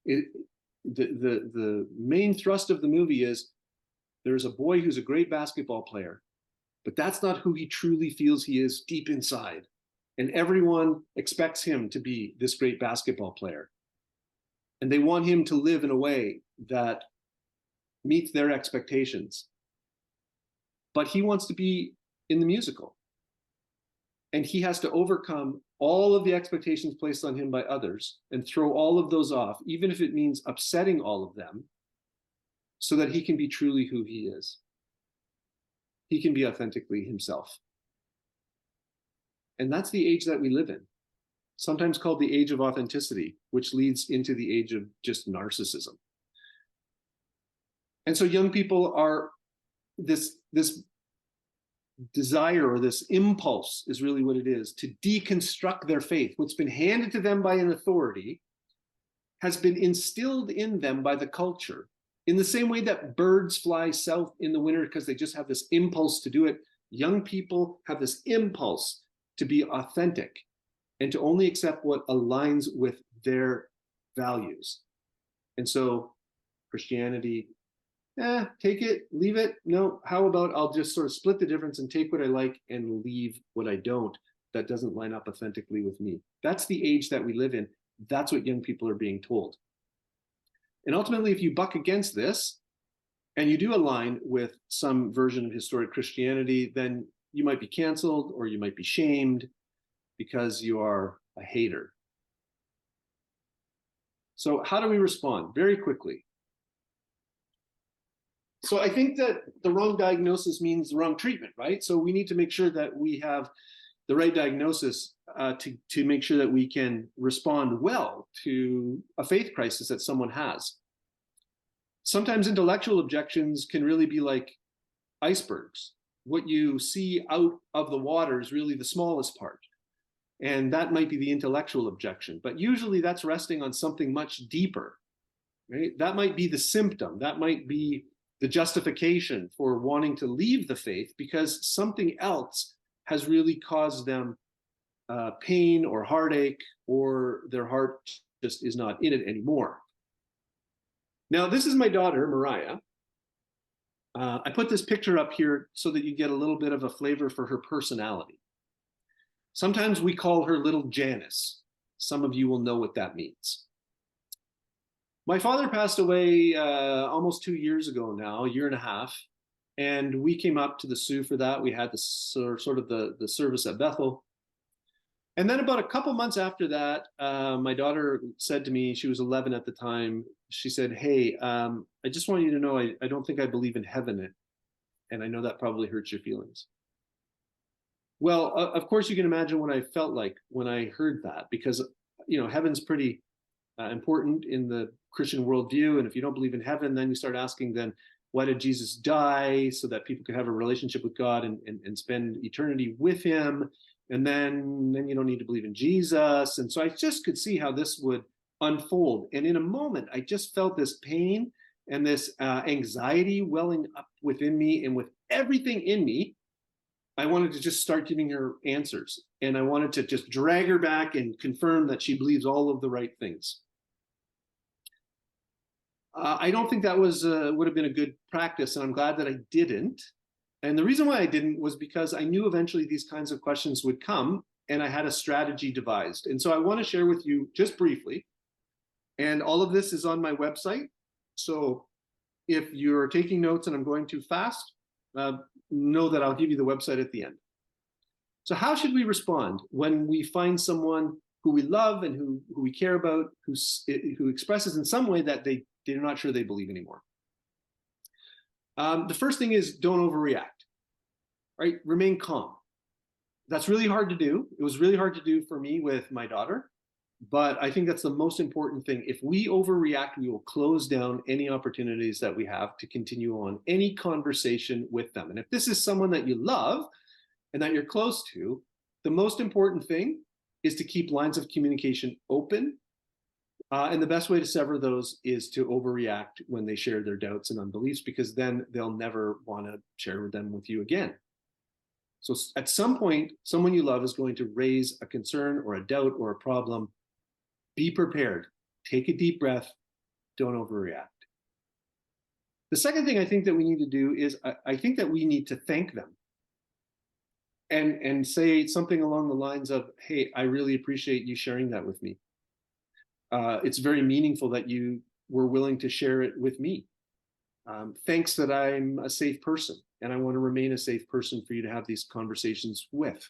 the main thrust of the movie is there's a boy who's a great basketball player, but that's not who he truly feels he is deep inside. And everyone expects him to be this great basketball player. And they want him to live in a way that meets their expectations. But he wants to be in the musical. And he has to overcome all of the expectations placed on him by others and throw all of those off, even if it means upsetting all of them, so that he can be truly who he is. He can be authentically himself. And that's the age that we live in, sometimes called the age of authenticity, which leads into the age of just narcissism. And so young people are this desire, or this impulse is really what it is, to deconstruct their faith. What's been handed to them by an authority has been instilled in them by the culture. In the same way that birds fly south in the winter because they just have this impulse to do it, young people have this impulse to be authentic and to only accept what aligns with their values. And so Christianity, take it, leave it. No, how about I'll just sort of split the difference and take what I like and leave what I don't, that doesn't line up authentically with me. That's the age that we live in. That's what young people are being told. And ultimately, if you buck against this and you do align with some version of historic Christianity, then you might be canceled or you might be shamed because you are a hater. So how do we respond? Very quickly. So I think that the wrong diagnosis means the wrong treatment, right? So we need to make sure that we have the right diagnosis to make sure that we can respond well to a faith crisis that someone has. Sometimes intellectual objections can really be like icebergs. What you see out of the water is really the smallest part. And that might be the intellectual objection. But usually that's resting on something much deeper, right? That might be the symptom. That might be the justification for wanting to leave the faith because something else has really caused them pain or heartache, or their heart just is not in it anymore. Now, this is my daughter, Mariah. I put this picture up here so that you get a little bit of a flavor for her personality. Sometimes we call her Little Janice. Some of you will know what that means. My father passed away almost 2 years ago now, a year and a half, and we came up to the Sioux for that. We had the sort of the service at Bethel. And then about a couple months after that, my daughter said to me, she was 11 at the time, she said, hey, I just want you to know, I don't think I believe in heaven. And I know that probably hurts your feelings. Well, of course, you can imagine what I felt like when I heard that, because, you know, heaven's pretty important in the Christian worldview. And if you don't believe in heaven, then you start asking, then why did Jesus die? So that people could have a relationship with God and spend eternity with him. And then you don't need to believe in Jesus. And so I just could see how this would unfold. And in a moment, I just felt this pain and this anxiety welling up within me. And with everything in me, I wanted to just start giving her answers. And I wanted to just drag her back and confirm that she believes all of the right things. I don't think that would have been a good practice, and I'm glad that I didn't. And the reason why I didn't was because I knew eventually these kinds of questions would come, and I had a strategy devised. And so I want to share with you just briefly, and all of this is on my website. So if you're taking notes and I'm going too fast, know that I'll give you the website at the end. So how should we respond when we find someone who we love and who we care about, who expresses in some way that they're not sure they believe anymore? The first thing is, don't overreact, right? Remain calm. That's really hard to do. It was really hard to do for me with my daughter, but I think that's the most important thing. If we overreact, we will close down any opportunities that we have to continue on any conversation with them. And if this is someone that you love and that you're close to, the most important thing is to keep lines of communication open. And the best way to sever those is to overreact when they share their doubts and unbeliefs, because then they'll never want to share them with you again. So at some point, someone you love is going to raise a concern or a doubt or a problem. Be prepared. Take a deep breath. Don't overreact. The second thing I think that we need to do is I think that we need to thank them and say something along the lines of, hey, I really appreciate you sharing that with me. It's very meaningful that you were willing to share it with me. Thanks that I'm a safe person, and I want to remain a safe person for you to have these conversations with.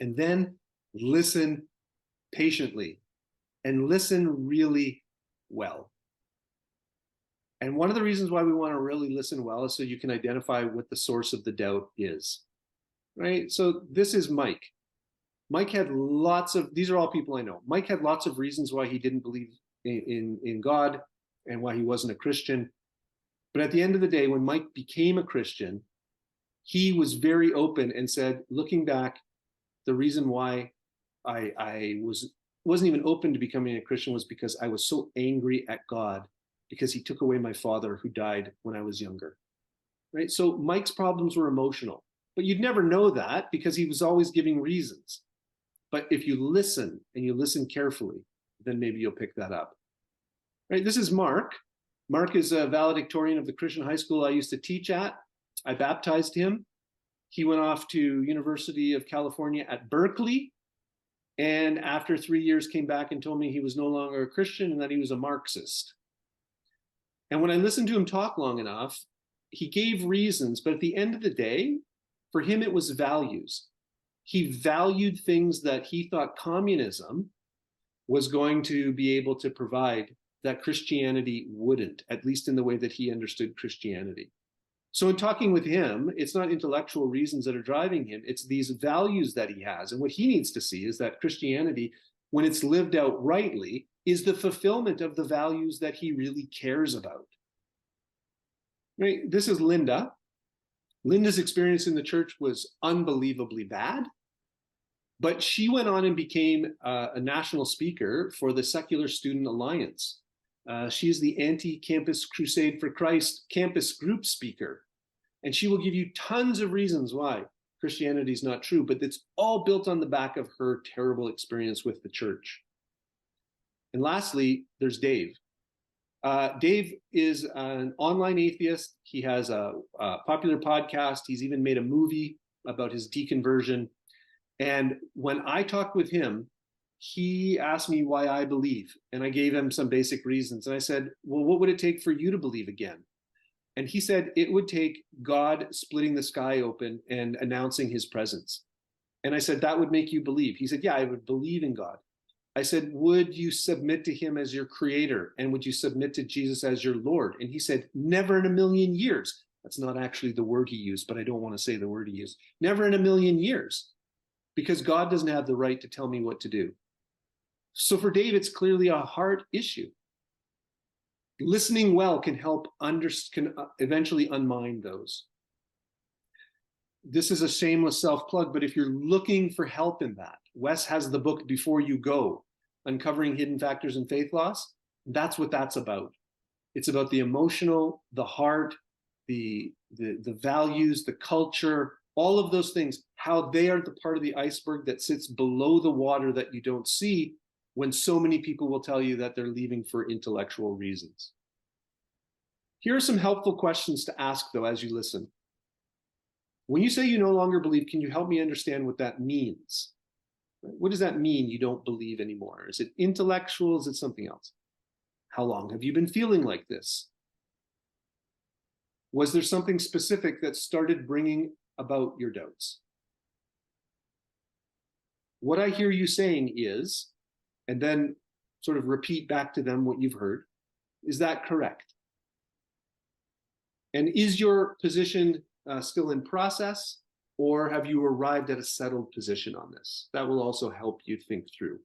And then listen patiently and listen really well. And one of the reasons why we want to really listen well is so you can identify what the source of the doubt is, right? So this is Mike. Mike had lots of, these are all people I know. Mike had lots of reasons why he didn't believe in God and why he wasn't a Christian. But at the end of the day, when Mike became a Christian, he was very open and said, looking back, the reason why I wasn't even open to becoming a Christian was because I was so angry at God because he took away my father who died when I was younger, right? So Mike's problems were emotional, but you'd never know that because he was always giving reasons. But if you listen and you listen carefully, then maybe you'll pick that up. Right? This is Mark. Mark is a valedictorian of the Christian high school I used to teach at. I baptized him. He went off to University of California at Berkeley. And after 3 years came back and told me he was no longer a Christian and that he was a Marxist. And when I listened to him talk long enough, he gave reasons, but at the end of the day, for him, it was values. He valued things that he thought communism was going to be able to provide that Christianity wouldn't, at least in the way that he understood Christianity. So in talking with him, it's not intellectual reasons that are driving him, it's these values that he has. And what he needs to see is that Christianity, when it's lived out rightly, is the fulfillment of the values that he really cares about. Right? This is Linda. Linda's experience in the church was unbelievably bad, but she went on and became a national speaker for the Secular Student Alliance. She's the Anti-Campus Crusade for Christ campus group speaker, and she will give you tons of reasons why Christianity is not true, but it's all built on the back of her terrible experience with the church. And lastly, there's Dave. Dave is an online atheist. He has a popular podcast. He's even made a movie about his deconversion. And when I talked with him, he asked me why I believe. And I gave him some basic reasons. And I said, well, what would it take for you to believe again? And he said, it would take God splitting the sky open and announcing his presence. And I said, that would make you believe. He said, yeah, I would believe in God. I said, would you submit to him as your creator? And would you submit to Jesus as your Lord? And he said, never in a million years. That's not actually the word he used, but I don't want to say the word he used. Never in a million years, because God doesn't have the right to tell me what to do. So for Dave, it's clearly a heart issue. Listening well can help can eventually unmind those. This is a shameless self-plug, but if you're looking for help in that, Wes has the book Before You Go, Uncovering Hidden Factors in Faith Loss. That's what that's about. It's about the emotional, the heart, the values, the culture, all of those things, how they are the part of the iceberg that sits below the water that you don't see, when so many people will tell you that they're leaving for intellectual reasons. Here are some helpful questions to ask, though, as you listen. When you say you no longer believe, can you help me understand what that means? What does that mean, you don't believe anymore? Is it intellectual? Is it something else? How long have you been feeling like this? Was there something specific that started bringing about your doubts? What I hear you saying is, and then sort of repeat back to them what you've heard, is that correct? And is your position still in process, or have you arrived at a settled position on this? That will also help you think through.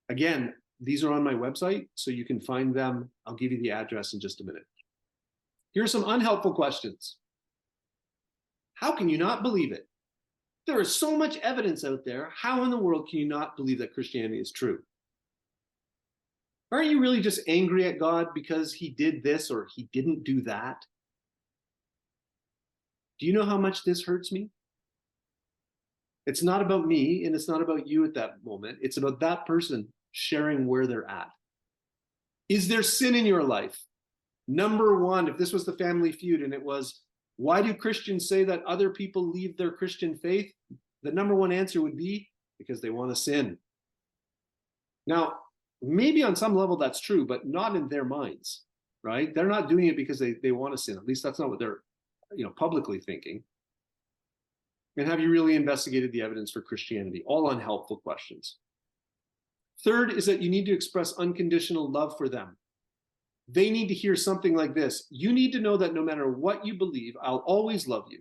Again, these are on my website, so you can find them. I'll give you the address in just a minute. Here are some unhelpful questions. How can you not believe it? There is so much evidence out there. How in the world can you not believe that Christianity is true? Aren't you really just angry at God because he did this or he didn't do that? Do you know how much this hurts me? It's not about me, and it's not about you at that moment. It's about that person sharing where they're at. Is there sin in your life? Number one, if this was the Family Feud and it was, why do Christians say that other people leave their Christian faith? The number one answer would be, because they want to sin. Now, maybe on some level that's true, but not in their minds, right? They're not doing it because they want to sin. At least that's not what they're publicly thinking. And have you really investigated the evidence for Christianity? All unhelpful questions. Third is that you need to express unconditional love for them. They need to hear something like this. You need to know that no matter what you believe, I'll always love you.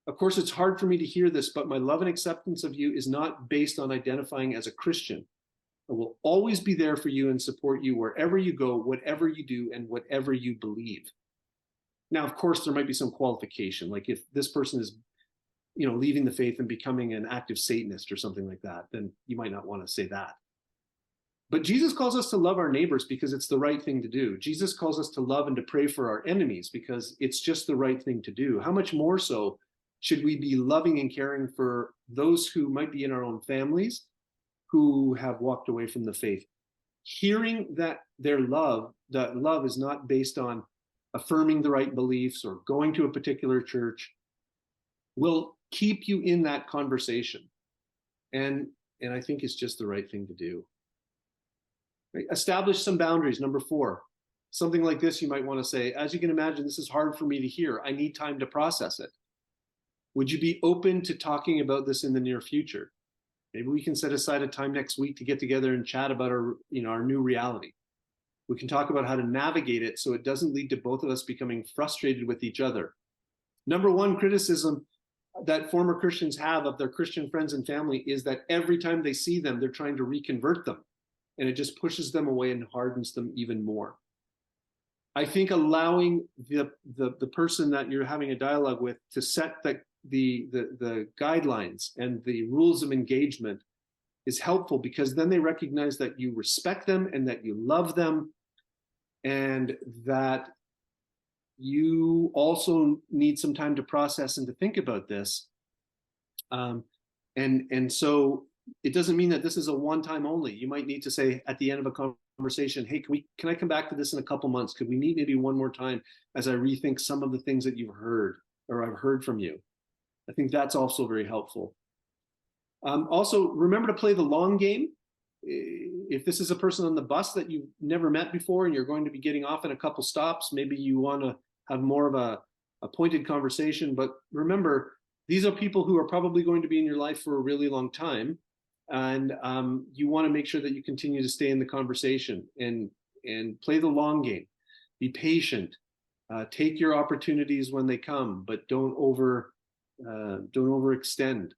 Of course, it's hard for me to hear this, but my love and acceptance of you is not based on identifying as a Christian. I will always be there for you and support you wherever you go, whatever you do, and whatever you believe. Now, of course, there might be some qualification, like if this person is leaving the faith and becoming an active Satanist or something like that, then you might not want to say that. But Jesus calls us to love our neighbors because it's the right thing to do. Jesus calls us to love and to pray for our enemies because it's just the right thing to do. How much more so should we be loving and caring for those who might be in our own families who have walked away from the faith? Hearing that that love is not based on affirming the right beliefs or going to a particular church will keep you in that conversation. And And I think it's just the right thing to do. Right? Establish some boundaries. Number 4, something like this you might want to say, as you can imagine, this is hard for me to hear. I need time to process it. Would you be open to talking about this in the near future? Maybe we can set aside a time next week to get together and chat about our new reality. We can talk about how to navigate it so it doesn't lead to both of us becoming frustrated with each other. Number 1 criticism that former Christians have of their Christian friends and family is that every time they see them, they're trying to reconvert them. And it just pushes them away and hardens them even more. I think allowing the person that you're having a dialogue with to set the guidelines and the rules of engagement is helpful, because then they recognize that you respect them and that you love them, and that you also need some time to process and to think about this. And so it doesn't mean that this is a one-time only. You might need to say at the end of a conversation, hey, can I come back to this in a couple months? Could we meet maybe one more time as I rethink some of the things that you've heard or I've heard from you? I think that's also very helpful. Also, remember to play the long game. If this is a person on the bus that you've never met before and you're going to be getting off in a couple stops, maybe you want to have more of a pointed conversation. But remember, these are people who are probably going to be in your life for a really long time. And you want to make sure that you continue to stay in the conversation and play the long game. Be patient. Take your opportunities when they come, but don't overextend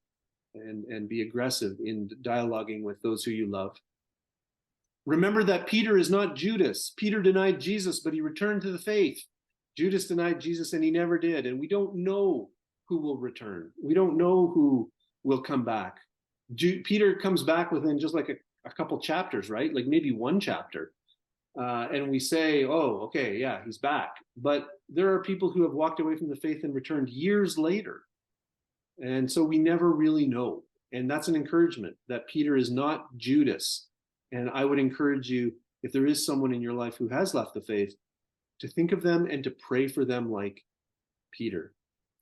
and be aggressive in dialoguing with those who you love. Remember that Peter is not Judas. Peter denied Jesus, but he returned to the faith. Judas denied Jesus and he never did. And we don't know who will return. We don't know who will come back. Peter comes back within just like a couple chapters, right? Like maybe one chapter. And we say, oh, okay, yeah, he's back. But there are people who have walked away from the faith and returned years later. And so we never really know. And that's an encouragement that Peter is not Judas. And I would encourage you, if there is someone in your life who has left the faith, to think of them and to pray for them like Peter.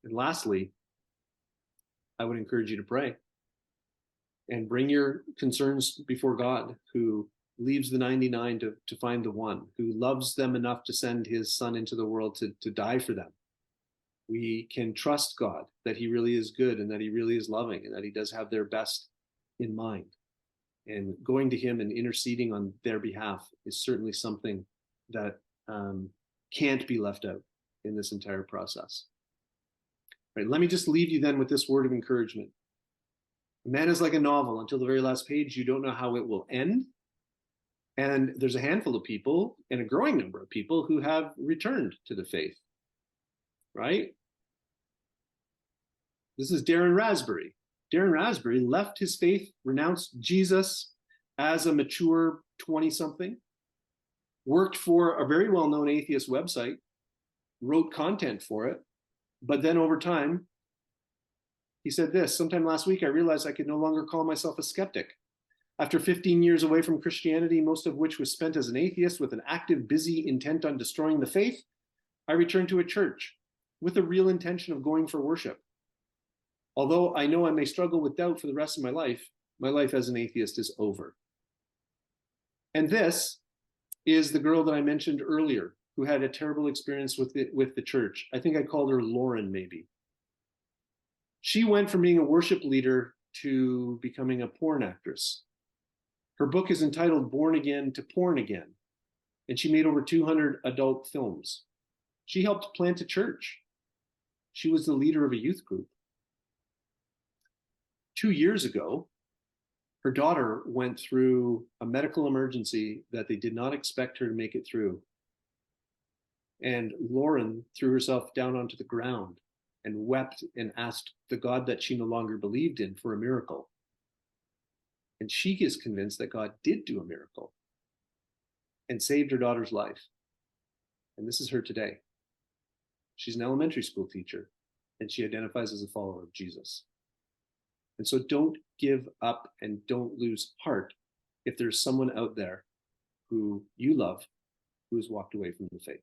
And lastly, I would encourage you to pray and bring your concerns before God, who leaves the 99 to find the one, who loves them enough to send his son into the world to die for them. We can trust God that he really is good and that he really is loving and that he does have their best in mind. And going to him and interceding on their behalf is certainly something that can't be left out in this entire process. All right, let me just leave you then with this word of encouragement. Man is like a novel. Until the very last page, you don't know how it will end. And there's a handful of people, and a growing number of people, who have returned to the faith, right? This is Darren Raspberry. Darren Raspberry left his faith, renounced Jesus as a mature 20-something, worked for a very well-known atheist website, wrote content for it, but then over time, he said this: sometime last week, I realized I could no longer call myself a skeptic. After 15 years away from Christianity, most of which was spent as an atheist with an active, busy intent on destroying the faith, I returned to a church with a real intention of going for worship. Although I know I may struggle with doubt for the rest of my life as an atheist is over. And this is the girl that I mentioned earlier, who had a terrible experience with the church. I think I called her Lauren, maybe. She went from being a worship leader to becoming a porn actress. Her book is entitled Born Again to Porn Again, and she made over 200 adult films. She helped plant a church. She was the leader of a youth group. 2 years ago, her daughter went through a medical emergency that they did not expect her to make it through. And Lauren threw herself down onto the ground and wept and asked the God that she no longer believed in for a miracle. And she is convinced that God did do a miracle and saved her daughter's life. And this is her today. She's an elementary school teacher, and she identifies as a follower of Jesus. And so don't give up and don't lose heart if there's someone out there who you love who has walked away from the faith.